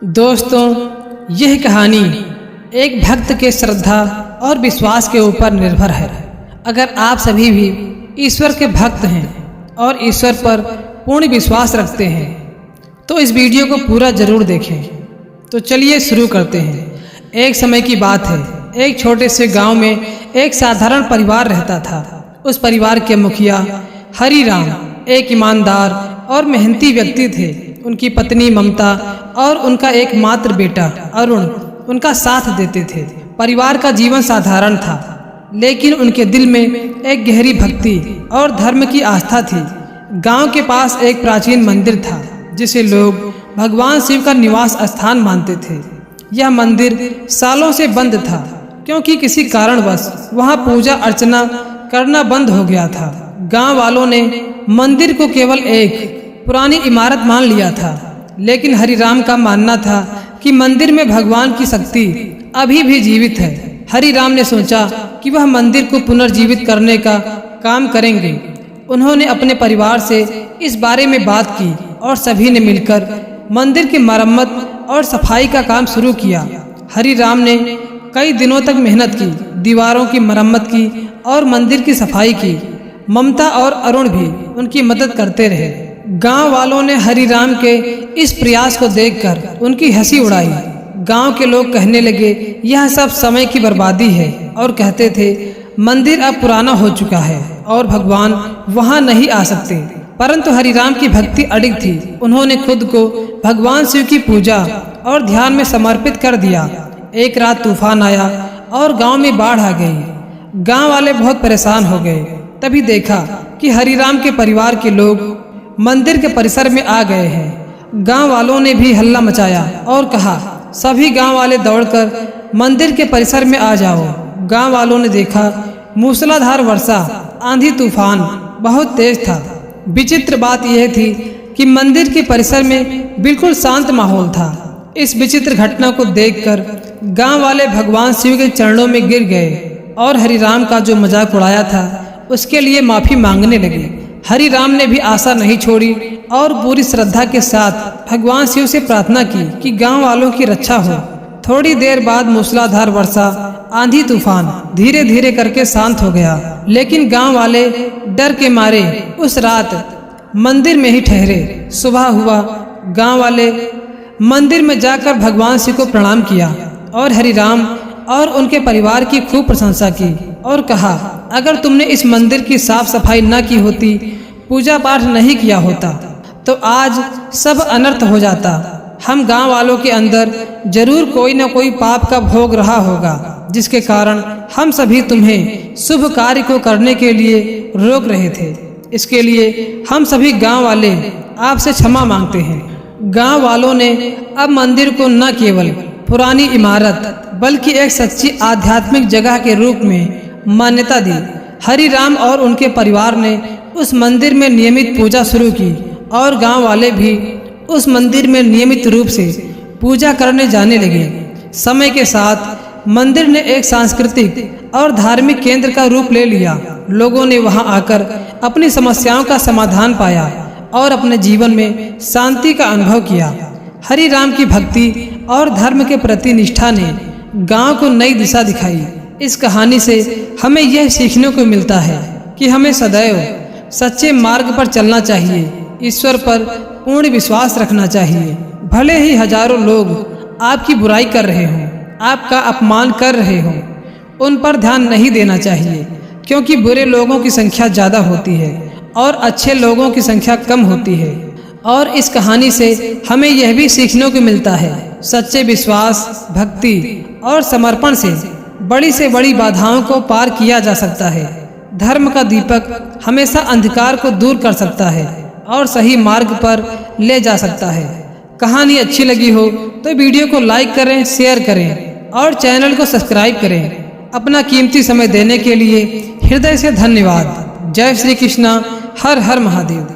दोस्तों, यह कहानी एक भक्त के श्रद्धा और विश्वास के ऊपर निर्भर है। अगर आप सभी भी ईश्वर के भक्त हैं और ईश्वर पर पूर्ण विश्वास रखते हैं तो इस वीडियो को पूरा जरूर देखें। तो चलिए शुरू करते हैं। एक समय की बात है, एक छोटे से गांव में एक साधारण परिवार रहता था। उस परिवार के मुखिया हरिराम एक ईमानदार और मेहनती व्यक्ति थे। उनकी पत्नी ममता और उनका एकमात्र बेटा अरुण उनका साथ देते थे। परिवार का जीवन साधारण था, लेकिन उनके दिल में एक गहरी भक्ति और धर्म की आस्था थी। गांव के पास एक प्राचीन मंदिर था जिसे लोग भगवान शिव का निवास स्थान मानते थे। यह मंदिर सालों से बंद था क्योंकि किसी कारणवश वहां पूजा अर्चना करना बंद हो गया था। गांव वालों ने मंदिर को केवल एक पुरानी इमारत मान लिया था, लेकिन हरिराम का मानना था कि मंदिर में भगवान की शक्ति अभी भी जीवित है। हरिराम ने सोचा कि वह मंदिर को पुनर्जीवित करने का काम करेंगे। उन्होंने अपने परिवार से इस बारे में बात की और सभी ने मिलकर मंदिर की मरम्मत और सफाई का काम शुरू किया। हरिराम ने कई दिनों तक मेहनत की, दीवारों की मरम्मत की और मंदिर की सफाई की। ममता और अरुण भी उनकी मदद करते रहे। गांव वालों ने हरिराम के इस प्रयास को देखकर उनकी हंसी उड़ाई। गांव के लोग कहने लगे, यह सब समय की बर्बादी है, और कहते थे मंदिर अब पुराना हो चुका है और भगवान वहां नहीं आ सकते। परंतु हरिराम की भक्ति अडिग थी। उन्होंने खुद को भगवान शिव की पूजा और ध्यान में समर्पित कर दिया। एक रात तूफान आया और गांव में बाढ़ आ गई। गांव वाले बहुत परेशान हो गए। तभी देखा कि हरिराम के परिवार के लोग मंदिर के परिसर में आ गए हैं। गांव वालों ने भी हल्ला मचाया और कहा, सभी गांव वाले दौड़कर मंदिर के परिसर में आ जाओ। गांव वालों ने देखा मूसलाधार वर्षा, आंधी तूफान बहुत तेज था। विचित्र बात यह थी कि मंदिर के परिसर में बिल्कुल शांत माहौल था। इस विचित्र घटना को देखकर गांव वाले भगवान शिव के चरणों में गिर गए और हरिराम का जो मजाक उड़ाया था उसके लिए माफी मांगने लगे। हरिराम ने भी आशा नहीं छोड़ी और पूरी श्रद्धा के साथ भगवान शिव से प्रार्थना की कि गांव वालों की रक्षा हो। थोड़ी देर बाद मूसलाधार वर्षा, आंधी तूफान धीरे धीरे करके शांत हो गया, लेकिन गांव वाले डर के मारे उस रात मंदिर में ही ठहरे। सुबह हुआ, गांव वाले मंदिर में जाकर भगवान शिव को प्रणाम किया और हरिराम और उनके परिवार की खूब प्रशंसा की और कहा, अगर तुमने इस मंदिर की साफ सफाई न की होती, पूजा पाठ नहीं किया होता, तो आज सब अनर्थ हो जाता। हम गांव वालों के अंदर जरूर कोई न कोई पाप का भोग रहा होगा, जिसके कारण हम सभी तुम्हें शुभ कार्य को करने के लिए रोक रहे थे। इसके लिए हम सभी गांव वाले आपसे क्षमा मांगते हैं। गांव वालों ने अब मंदिर को न केवल पुरानी इमारत बल्कि एक सच्ची आध्यात्मिक जगह के रूप में मान्यता दी। हरिराम और उनके परिवार ने उस मंदिर में नियमित पूजा शुरू की और गांव वाले भी उस मंदिर में नियमित रूप से पूजा करने जाने लगे। समय के साथ मंदिर ने एक सांस्कृतिक और धार्मिक केंद्र का रूप ले लिया। लोगों ने वहां आकर अपनी समस्याओं का समाधान पाया और अपने जीवन में शांति का अनुभव किया। हरिराम की भक्ति और धर्म के प्रति निष्ठा ने गांव को नई दिशा दिखाई। इस कहानी से हमें यह सीखने को मिलता है कि हमें सदैव सच्चे मार्ग पर चलना चाहिए, ईश्वर पर पूर्ण विश्वास रखना चाहिए। भले ही हजारों लोग आपकी बुराई कर रहे हों, आपका अपमान कर रहे हों, उन पर ध्यान नहीं देना चाहिए, क्योंकि बुरे लोगों की संख्या ज़्यादा होती है और अच्छे लोगों की संख्या कम होती है। और इस कहानी से हमें यह भी सीखने को मिलता है, सच्चे विश्वास, भक्ति और समर्पण से बड़ी बाधाओं को पार किया जा सकता है। धर्म का दीपक हमेशा अंधकार को दूर कर सकता है और सही मार्ग पर ले जा सकता है। कहानी अच्छी लगी हो तो वीडियो को लाइक करें, शेयर करें और चैनल को सब्सक्राइब करें। अपना कीमती समय देने के लिए हृदय से धन्यवाद। जय श्री कृष्णा। हर हर महादेव।